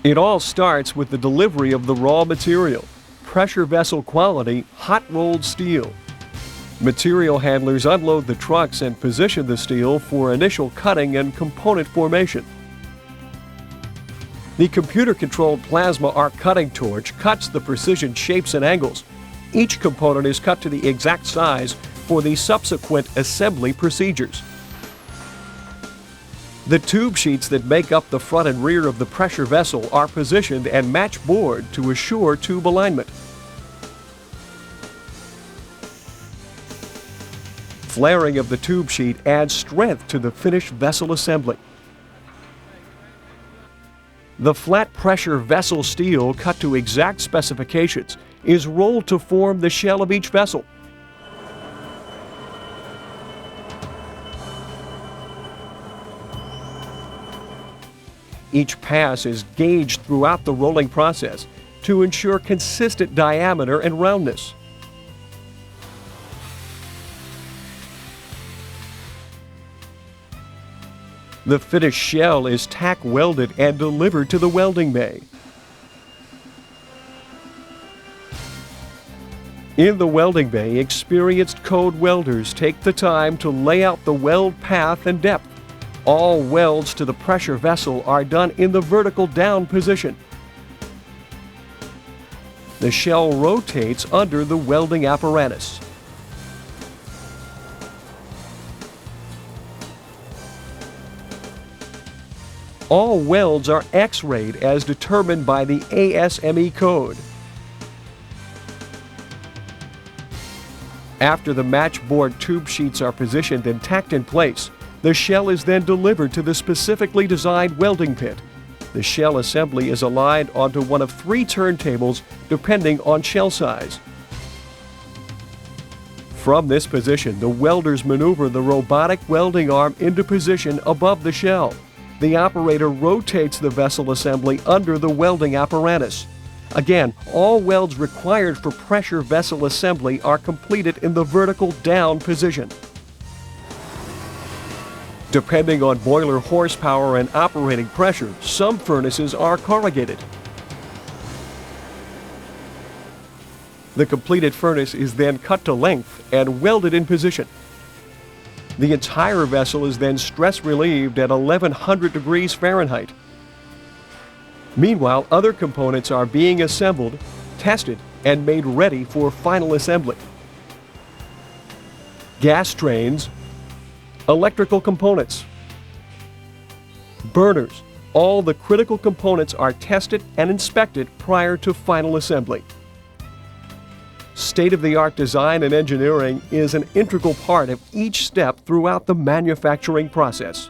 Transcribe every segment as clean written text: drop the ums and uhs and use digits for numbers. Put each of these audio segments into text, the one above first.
It all starts with the delivery of the raw material, pressure vessel quality, hot-rolled steel. Material handlers unload the trucks and position the steel for initial cutting and component formation. The computer-controlled plasma arc cutting torch cuts the precision shapes and angles. Each component is cut to the exact size for the subsequent assembly procedures. The tube sheets that make up the front and rear of the pressure vessel are positioned and match board to assure tube alignment. Flaring of the tube sheet adds strength to the finished vessel assembly. The flat pressure vessel steel, cut to exact specifications, is rolled to form the shell of each vessel. Each pass is gauged throughout the rolling process to ensure consistent diameter and roundness. The finished shell is tack welded and delivered to the welding bay. In the welding bay, experienced code welders take the time to lay out the weld path and depth. All welds to the pressure vessel are done in the vertical down position. The shell rotates under the welding apparatus. All welds are X-rayed as determined by the ASME code. After the matchboard tube sheets are positioned and tacked in place, the shell is then delivered to the specifically designed welding pit. The shell assembly is aligned onto one of 3 turntables depending on shell size. From this position, the welders maneuver the robotic welding arm into position above the shell. The operator rotates the vessel assembly under the welding apparatus. Again, all welds required for pressure vessel assembly are completed in the vertical down position. Depending on boiler horsepower and operating pressure, some furnaces are corrugated. The completed furnace is then cut to length and welded in position. The entire vessel is then stress relieved at 1100 degrees Fahrenheit. Meanwhile, other components are being assembled, tested, and made ready for final assembly. Gas trains, electrical components, burners, all the critical components are tested and inspected prior to final assembly. State-of-the-art design and engineering is an integral part of each step throughout the manufacturing process.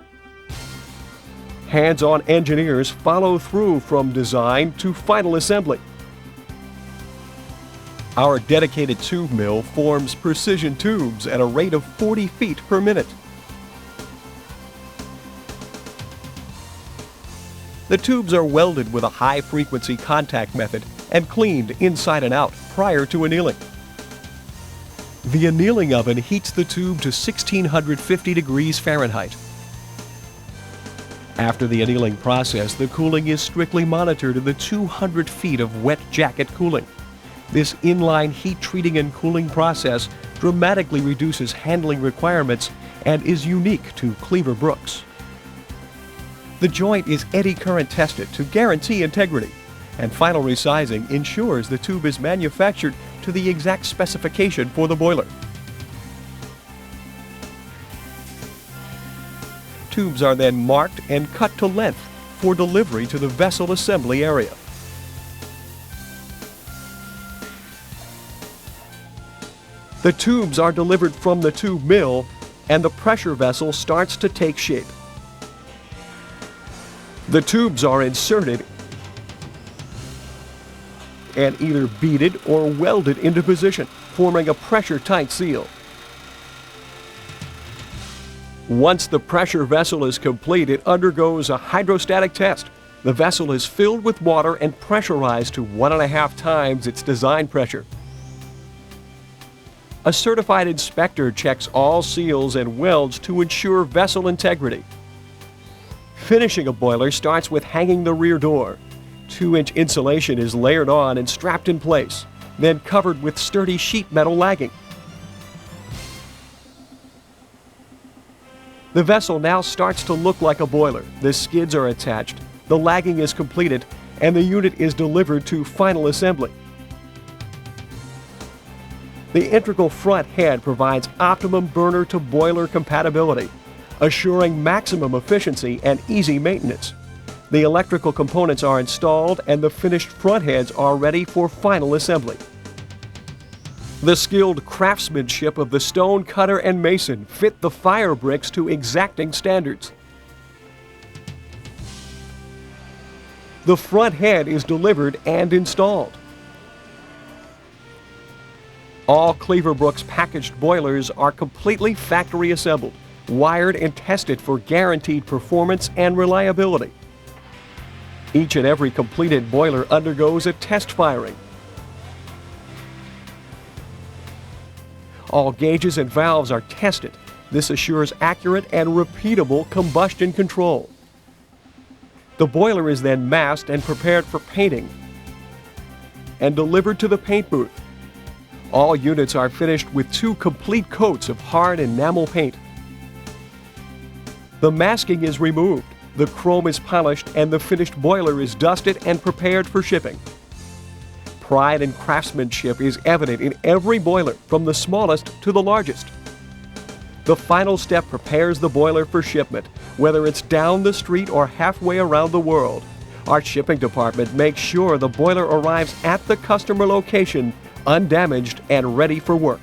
Hands-on engineers follow through from design to final assembly. Our dedicated tube mill forms precision tubes at a rate of 40 feet per minute. The tubes are welded with a high-frequency contact method and cleaned inside and out prior to annealing. The annealing oven heats the tube to 1650 degrees Fahrenheit. After the annealing process, the cooling is strictly monitored in the 200 feet of wet jacket cooling. This inline heat treating and cooling process dramatically reduces handling requirements and is unique to Cleaver Brooks. The joint is eddy current tested to guarantee integrity, and final resizing ensures the tube is manufactured to the exact specification for the boiler. Tubes are then marked and cut to length for delivery to the vessel assembly area. The tubes are delivered from the tube mill, and the pressure vessel starts to take shape. The tubes are inserted and either beaded or welded into position, forming a pressure-tight seal. Once the pressure vessel is complete, it undergoes a hydrostatic test. The vessel is filled with water and pressurized to 1.5 times its design pressure. A certified inspector checks all seals and welds to ensure vessel integrity. Finishing a boiler starts with hanging the rear door. 2-inch insulation is layered on and strapped in place, then covered with sturdy sheet metal lagging. The vessel now starts to look like a boiler. The skids are attached, the lagging is completed, and the unit is delivered to final assembly. The integral front head provides optimum burner-to-boiler compatibility, assuring maximum efficiency and easy maintenance. The electrical components are installed and the finished front heads are ready for final assembly. The skilled craftsmanship of the stone cutter and mason fit the fire bricks to exacting standards. The front head is delivered and installed. All Cleaverbrooks packaged boilers are completely factory assembled, wired and tested for guaranteed performance and reliability. Each and every completed boiler undergoes a test firing. All gauges and valves are tested. This assures accurate and repeatable combustion control. The boiler is then masked and prepared for painting and delivered to the paint booth. All units are finished with 2 complete coats of hard enamel paint. The masking is removed, the chrome is polished, and the finished boiler is dusted and prepared for shipping. Pride and craftsmanship is evident in every boiler, from the smallest to the largest. The final step prepares the boiler for shipment, whether it's down the street or halfway around the world. Our shipping department makes sure the boiler arrives at the customer location undamaged and ready for work.